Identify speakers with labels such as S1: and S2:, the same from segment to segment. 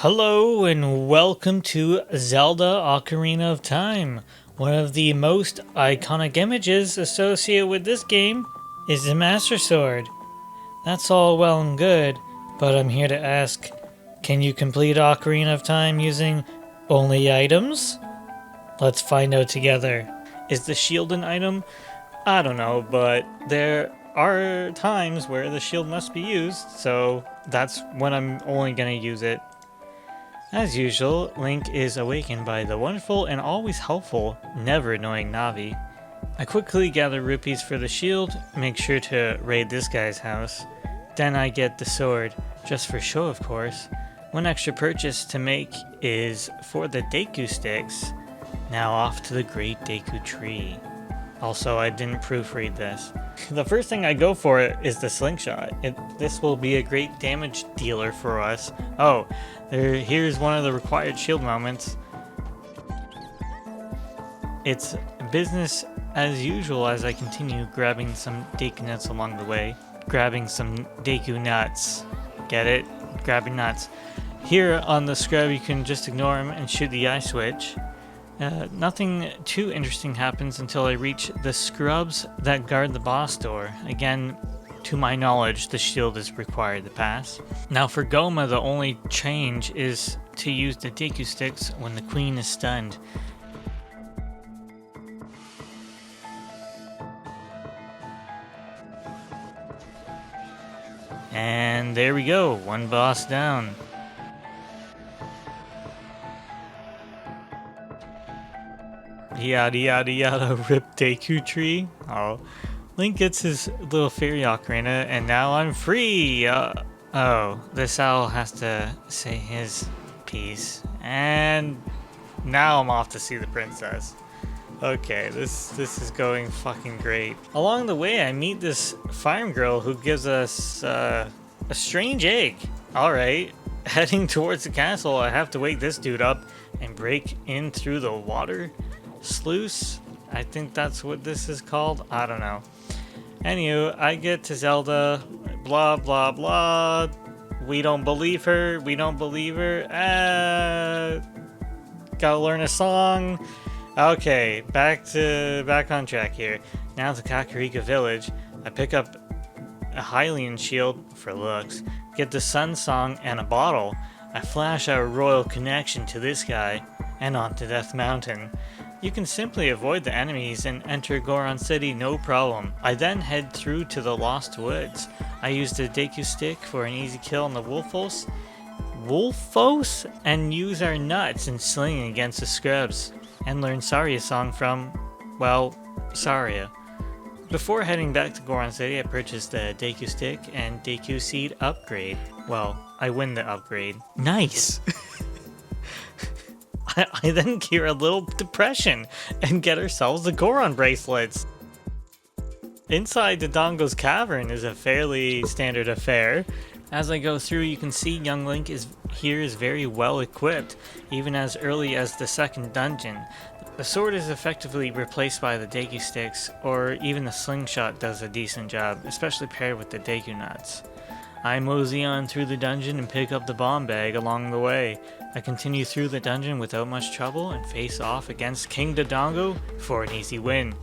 S1: Hello and welcome to Zelda Ocarina of Time. One of the most iconic images associated with this game is the Master Sword. That's all well and good, but I'm here to ask, can you complete Ocarina of Time using only items? Let's find out together. Is the shield an item? I don't know, but there are times where the shield must be used, so that's when I'm only gonna use it. As usual, Link is awakened by the wonderful and always helpful, never annoying Navi. I quickly gather rupees for the shield, make sure to raid this guy's house. Then I get the sword, just for show of course. One extra purchase to make is for the Deku sticks. Now off to the great Deku tree. Also, I didn't proofread this. The first thing I go for is the slingshot. This will be a great damage dealer for us. Oh, here's one of the required shield moments. It's business as usual as I continue grabbing some Deku nuts along the way. Grabbing some Deku nuts. Get it? Grabbing nuts. Here on the scrub you can just ignore him and shoot the eye switch. Nothing too interesting happens until I reach the scrubs that guard the boss door. Again, to my knowledge, the shield is required to pass. Now for Goma, the only change is to use the Deku sticks when the queen is stunned. And there we go, one boss down. Yada yada yada, rip Deku tree. Oh, Link gets his little fairy ocarina, and now I'm free! Oh, this owl has to say his piece. And now I'm off to see the princess. Okay, this is going fucking great. Along the way, I meet this farm girl who gives us a strange egg. Alright, heading towards the castle, I have to wake this dude up and break in through the water sluice. I think that's what this is called. I don't know. Anywho, I get to Zelda. Blah blah blah. We don't believe her. We don't believe her. Gotta learn a song. Okay, back on track here. Now to Kakarika Village. I pick up a Hylian shield for looks. Get the Sun Song and a bottle. I flash our royal connection to this guy and on to Death Mountain. You can simply avoid the enemies and enter Goron City no problem. I then head through to the Lost Woods. I use the Deku stick for an easy kill on the Wolfos, and use our nuts and sling against the scrubs, and learn Saria's song from, well, Saria. Before heading back to Goron City, I purchased the Deku stick and Deku seed upgrade. Well, I win the upgrade. Nice! I then cure a little depression and get ourselves the Goron bracelets. Inside Dodongo's cavern is a fairly standard affair. As I go through, you can see young Link is very well equipped, even as early as the second dungeon. The sword is effectively replaced by the Deku sticks, or even the slingshot does a decent job, especially paired with the Deku nuts. I mosey on through the dungeon and pick up the bomb bag along the way. I continue through the dungeon without much trouble and face off against King Dodongo for an easy win.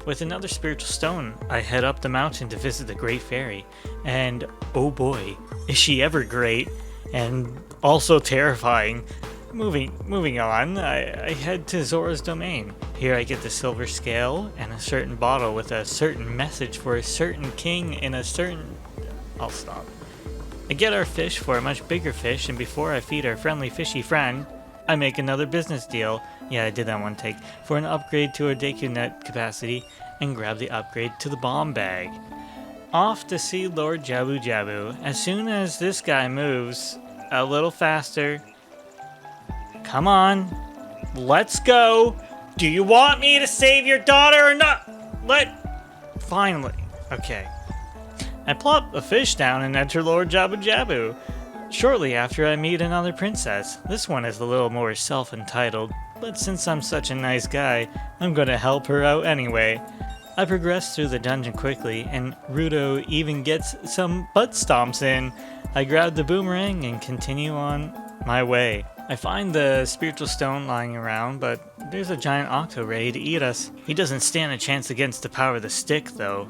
S1: With another spiritual stone, I head up the mountain to visit the Great Fairy, and oh boy, is she ever great, and also terrifying. Moving on, I head to Zora's domain. Here I get the silver scale and a certain bottle with a certain message for a certain king in a certain... I'll stop. I get our fish for a much bigger fish, and before I feed our friendly fishy friend, I make another business deal. Yeah, I did that one take. For an upgrade to our Deku nut capacity, and grab the upgrade to the bomb bag. Off to see Lord Jabu Jabu. As soon as this guy moves a little faster... Come on, let's go. Do you want me to save your daughter or not? Finally. Okay. I plop a fish down and enter Lord Jabu Jabu. Shortly after I meet another princess. This one is a little more self-entitled, but since I'm such a nice guy, I'm gonna help her out anyway. I progress through the dungeon quickly, and Ruto even gets some butt stomps in. I grab the boomerang and continue on my way. I find the spiritual stone lying around, but there's a giant octo ready to eat us. He doesn't stand a chance against the power of the stick, though.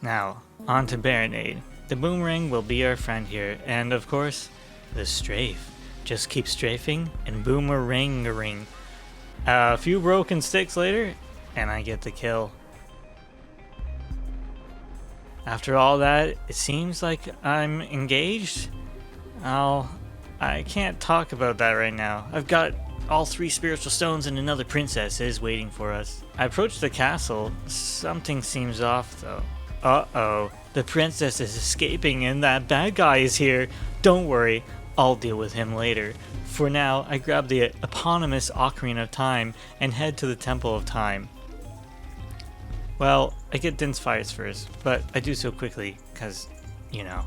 S1: Now, on to Baronade. The boomerang will be our friend here, and of course, the strafe. Just keep strafing and boomerang-a-ring. A few broken sticks later, and I get the kill. After all that, it seems like I'm engaged. I can't talk about that right now. I've got all 3 spiritual stones and another princess is waiting for us. I approach the castle. Something seems off though. Uh-oh. The princess is escaping and that bad guy is here. Don't worry, I'll deal with him later. For now, I grab the eponymous Ocarina of Time and head to the Temple of Time. Well, I get Din's fires first, but I do so quickly, cause, you know.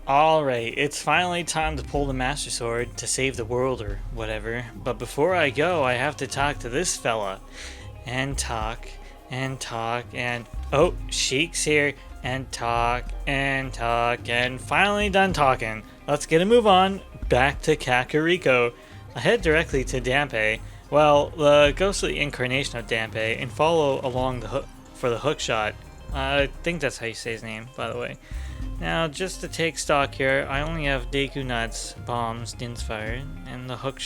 S1: Alright, it's finally time to pull the Master Sword to save the world or whatever, but before I go, I have to talk to this fella. And talk, and talk, and... oh, Sheik's here, and talk, and finally done talking. Let's get a move on, back to Kakariko. I head directly to Dampe, well, the ghostly incarnation of Dampe, and follow along the for the hook shot. I think that's how you say his name, by the way. Now, just to take stock here, I only have Deku Nuts, bombs, Din's fire, and the hook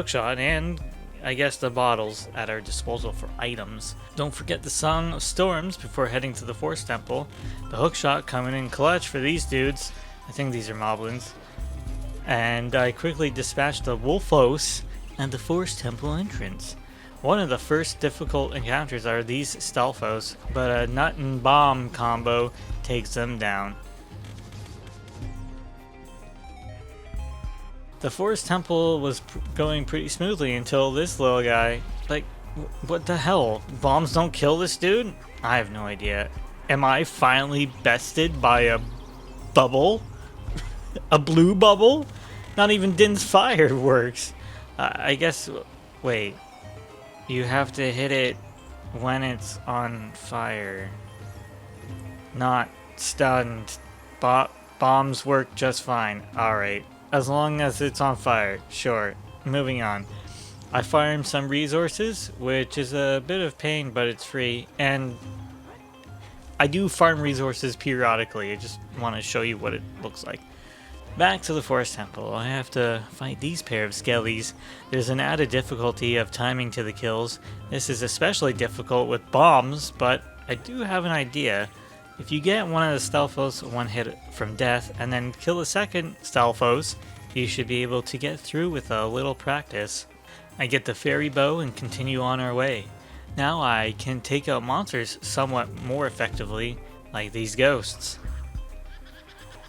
S1: shot, and I guess the bottles at our disposal for items. Don't forget the Song of Storms before heading to the Force Temple. The hook shot coming in clutch for these dudes. I think these are moblins. And I quickly dispatch the Wolfos and the Force Temple entrance. One of the first difficult encounters are these Stalfos, but a nut and bomb combo takes them down. The Forest Temple was going pretty smoothly until this little guy. Like, what the hell? Bombs don't kill this dude? I have no idea. Am I finally bested by a bubble? A blue bubble? Not even Din's fire works. I guess... wait. You have to hit it when it's on fire. Not stunned. Bombs work just fine. Alright. As long as it's on fire. Sure. Moving on. I farm some resources, which is a bit of pain, but it's free. And I do farm resources periodically. I just want to show you what it looks like. Back to the Forest Temple. I have to fight these pair of skellies. There's an added difficulty of timing to the kills. This is especially difficult with bombs, but I do have an idea. If you get one of the Stalfos one hit from death and then kill a second Stalfos, you should be able to get through with a little practice. I get the fairy bow and continue on our way. Now I can take out monsters somewhat more effectively, like these ghosts.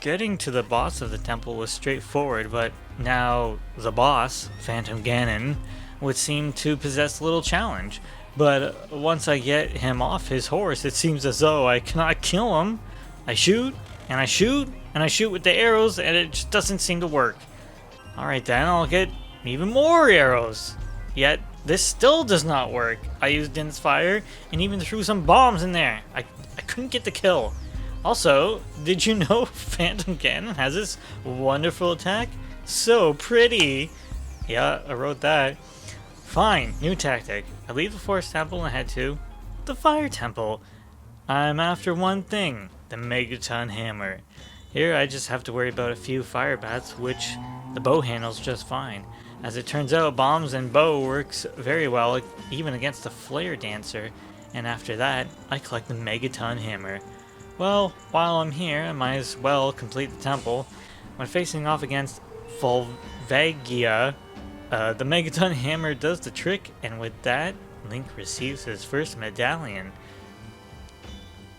S1: Getting to the boss of the temple was straightforward, but now the boss, Phantom Ganon, would seem to possess a little challenge. But once I get him off his horse, it seems as though I cannot kill him. I shoot, and I shoot, and I shoot with the arrows, and it just doesn't seem to work. Alright then, I'll get even more arrows. Yet, this still does not work. I used Din's fire, and even threw some bombs in there. I couldn't get the kill. Also, did you know Phantom Ganon has this wonderful attack? So pretty! Yeah, I wrote that. Fine, new tactic. I leave the Forest Temple and head to the Fire Temple. I'm after one thing, the Megaton Hammer. Here I just have to worry about a few fire bats, which the bow handles just fine. As it turns out, bombs and bow works very well, even against the Flare Dancer. And after that, I collect the Megaton Hammer. Well, while I'm here, I might as well complete the temple. When facing off against Volvagia, the Megaton Hammer does the trick, and with that, Link receives his first medallion.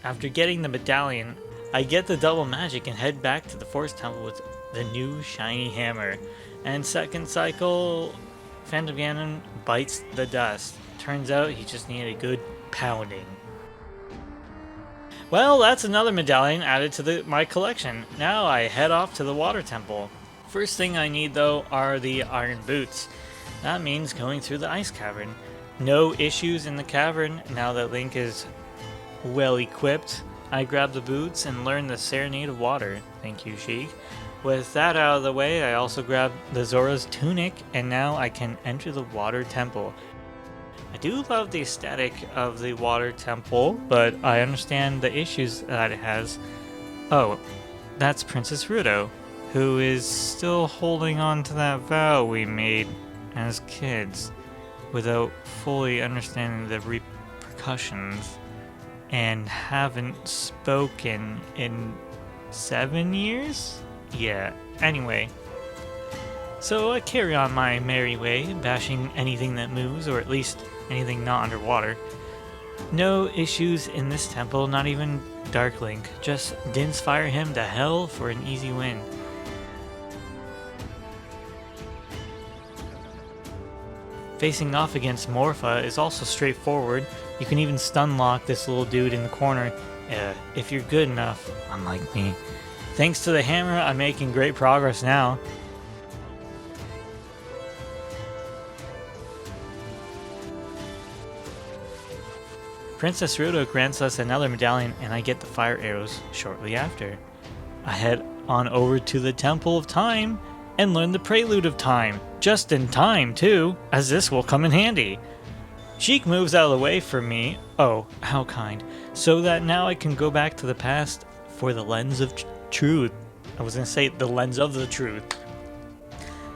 S1: After getting the medallion, I get the double magic and head back to the Forest Temple with the new shiny hammer. And second cycle, Phantom Ganon bites the dust. Turns out he just needed a good pounding. Well, that's another medallion added to my collection. Now I head off to the Water Temple. First thing I need though are the iron boots. That means going through the ice cavern. No issues in the cavern now that Link is well equipped, I grab the boots and learn the Serenade of Water. Thank you, Sheik. With that out of the way, I also grab the Zora's tunic, and now I can enter the Water Temple. I do love the aesthetic of the Water Temple, but I understand the issues that it has. Oh, that's Princess Ruto, who is still holding on to that vow we made as kids without fully understanding the repercussions, and haven't spoken in 7 years? Yeah, anyway. So I carry on my merry way, bashing anything that moves, or at least anything not underwater. No issues in this temple, not even Dark Link. Just Din's fire him to hell for an easy win. Facing off against Morpha is also straightforward. You can even stun lock this little dude in the corner if you're good enough, unlike me. Thanks to the hammer, I'm making great progress now. Princess Ruto grants us another medallion, and I get the fire arrows shortly after. I head on over to the Temple of Time and learn the Prelude of Time, just in time too, as this will come in handy. Sheik moves out of the way for me, oh, how kind, so that now I can go back to the past for the lens of truth. I was gonna say the lens of the truth.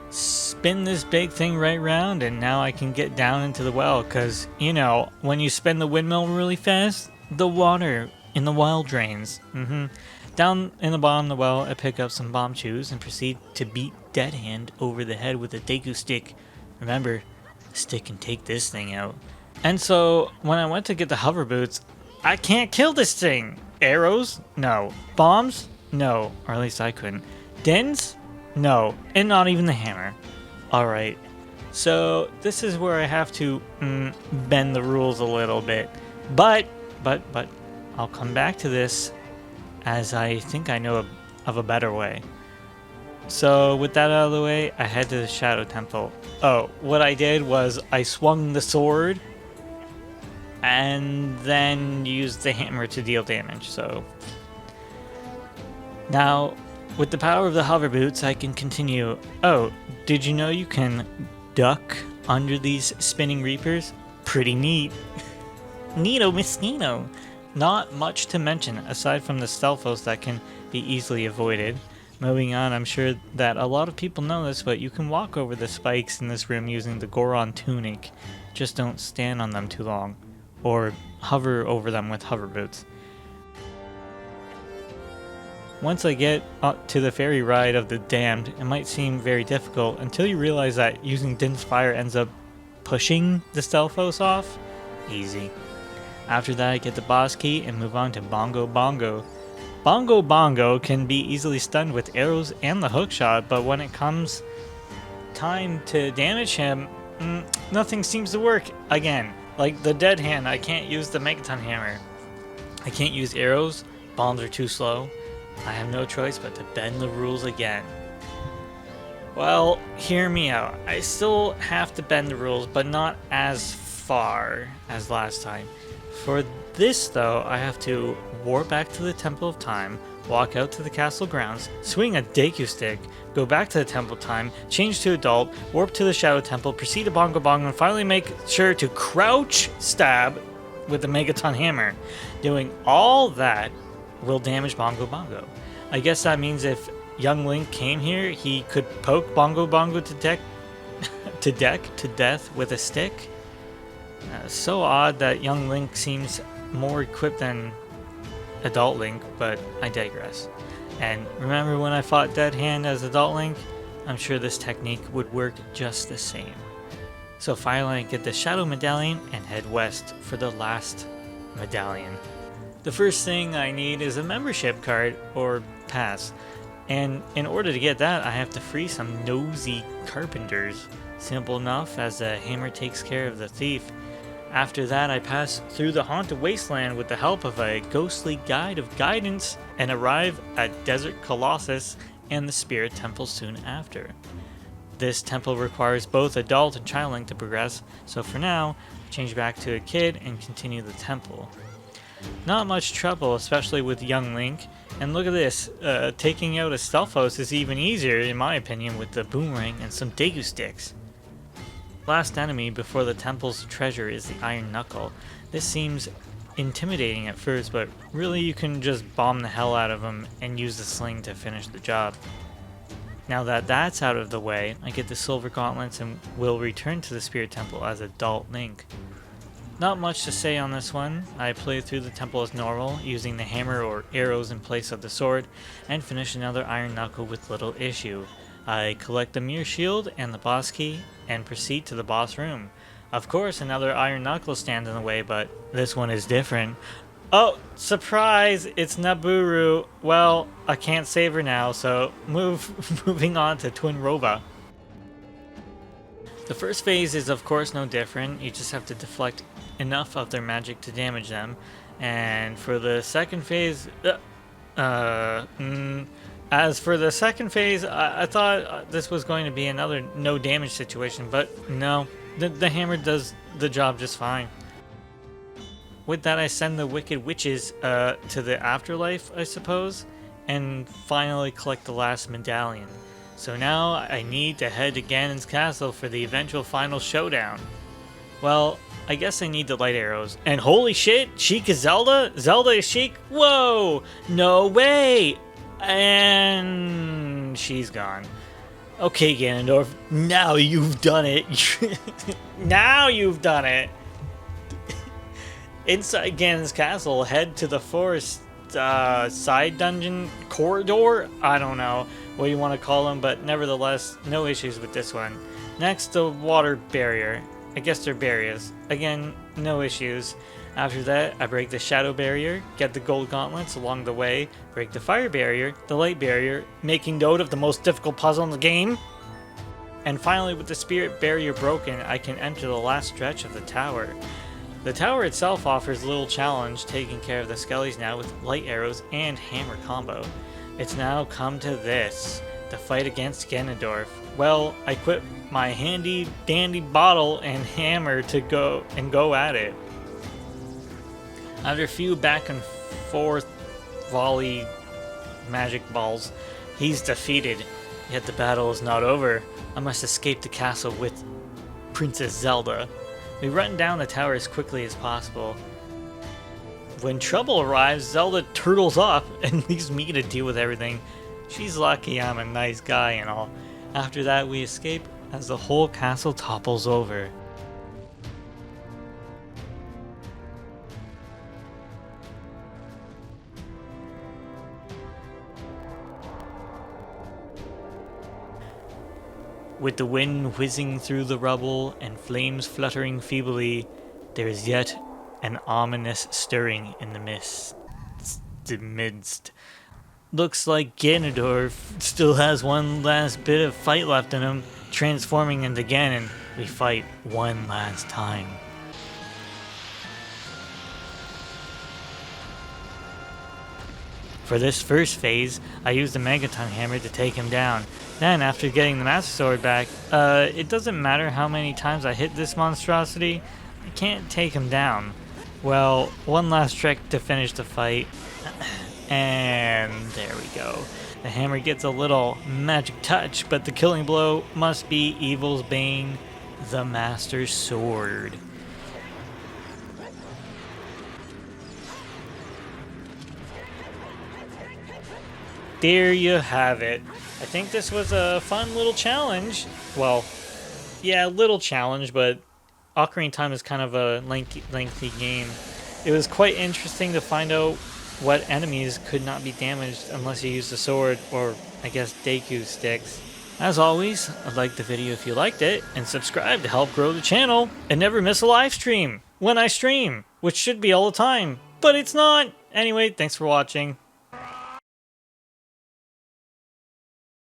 S1: Spin this big thing right round, and now I can get down into the well, cause, you know, when you spin the windmill really fast, the water in the well drains. Down in the bottom of the well, I pick up some bomb chews and proceed to beat Dead Hand over the head with a Deku stick. Remember, the stick can take this thing out. And so, when I went to get the hover boots, I can't kill this thing! Arrows? No. Bombs? No. Or at least I couldn't. Dins? No. And not even the hammer. Alright. So, this is where I have to bend the rules a little bit. But, I'll come back to this as I think I know of a better way. So, with that out of the way, I head to the Shadow Temple. Oh, what I did was I swung the sword and then used the hammer to deal damage, so. Now, with the power of the hover boots, I can continue. Oh, did you know you can duck under these spinning reapers? Pretty neat. Neato mosquito. Not much to mention, aside from the stealthos that can be easily avoided. Moving on, I'm sure that a lot of people know this, but you can walk over the spikes in this room using the Goron tunic. Just don't stand on them too long, or hover over them with hover boots. Once I get to the ferry ride of the Damned, it might seem very difficult until you realize that using Din's fire ends up pushing the stealthos off. Easy. After that, I get the boss key and move on to Bongo Bongo. Bongo Bongo can be easily stunned with arrows and the hookshot, but when it comes time to damage him, nothing seems to work again. Like the Dead Hand, I can't use the Megaton Hammer. I can't use arrows, bombs are too slow. I have no choice but to bend the rules again. Well, hear me out. I still have to bend the rules, but not as far as last time. For this, though, I have to warp back to the Temple of Time, walk out to the castle grounds, swing a Deku stick, go back to the Temple of Time, change to adult, warp to the Shadow Temple, proceed to Bongo Bongo, and finally make sure to crouch stab with the Megaton Hammer. Doing all that will damage Bongo Bongo. I guess that means if young Link came here, he could poke Bongo Bongo to death with a stick. So odd that young Link seems more equipped than adult Link, but I digress. And remember when I fought Dead Hand as adult Link? I'm sure this technique would work just the same. So finally I get the Shadow Medallion and head west for the last medallion. The first thing I need is a membership card or pass. And in order to get that, I have to free some nosy carpenters. Simple enough, as the hammer takes care of the thief. After that, I pass through the haunted wasteland with the help of a ghostly guide of guidance and arrive at Desert Colossus and the Spirit Temple soon after. This temple requires both adult and child Link to progress, so for now, I change back to a kid and continue the temple. Not much trouble, especially with young Link. And look at this, taking out a Stelphos is even easier in my opinion with the boomerang and some Deku sticks. Last enemy before the temple's treasure is the Iron Knuckle. This seems intimidating at first, but really you can just bomb the hell out of him and use the sling to finish the job. Now that that's out of the way, I get the silver gauntlets and will return to the Spirit Temple as adult Link. Not much to say on this one. I played through the temple as normal, using the hammer or arrows in place of the sword, and finish another Iron Knuckle with little issue. I collect the Mirror Shield and the boss key, and proceed to the boss room. Of course, another Iron Knuckle stands in the way, but this one is different. Oh, surprise! It's Naburu. Well, I can't save her now, so moving on to Twin Roba. The first phase is of course no different. You just have to deflect enough of their magic to damage them. And for the second phase, I thought this was going to be another no damage situation, but no, the hammer does the job just fine. With that, I send the Wicked Witches to the afterlife, I suppose, and finally collect the last medallion. So now I need to head to Ganon's castle for the eventual final showdown. Well, I guess I need the light arrows. And holy shit, Sheik is Zelda? Zelda is Sheik? Whoa! No way! And she's gone. Okay, Ganondorf, now you've done it. Now you've done it. Inside Ganon's castle, head to the forest side dungeon corridor? I don't know what you want to call them, but nevertheless, no issues with this one. Next, the water barrier. I guess they're barriers. Again, no issues. After that, I break the shadow barrier, get the gold gauntlets along the way, break the fire barrier, the light barrier, making note of the most difficult puzzle in the game. And finally, with the spirit barrier broken, I can enter the last stretch of the tower. The tower itself offers little challenge, taking care of the skellies now with light arrows and hammer combo. It's now come to this, the fight against Ganondorf. Well, I quit my handy dandy bottle and hammer to go at it. After a few back and forth volley magic balls, he's defeated. Yet the battle is not over. I must escape the castle with Princess Zelda. We run down the tower as quickly as possible. When trouble arrives, Zelda turtles up and leaves me to deal with everything. She's lucky I'm a nice guy and all. After that, we escape as the whole castle topples over. With the wind whizzing through the rubble and flames fluttering feebly, there is yet an ominous stirring in the midst. Looks like Ganondorf still has one last bit of fight left in him. Transforming into Ganon, we fight one last time. For this first phase, I used the Megaton Hammer to take him down. Then, after getting the Master Sword back, it doesn't matter how many times I hit this monstrosity, I can't take him down. Well, one last trick to finish the fight, and there we go. The hammer gets a little magic touch, but the killing blow must be Evil's Bane, the Master Sword. There you have it. I think this was a fun little challenge. Well, yeah, little challenge, but Ocarina of Time is kind of a lengthy game. It was quite interesting to find out what enemies could not be damaged unless you use the sword or, I guess, Deku sticks. As always, like the video if you liked it, and subscribe to help grow the channel, and never miss a live stream when I stream, which should be all the time, but it's not. Anyway, thanks for watching.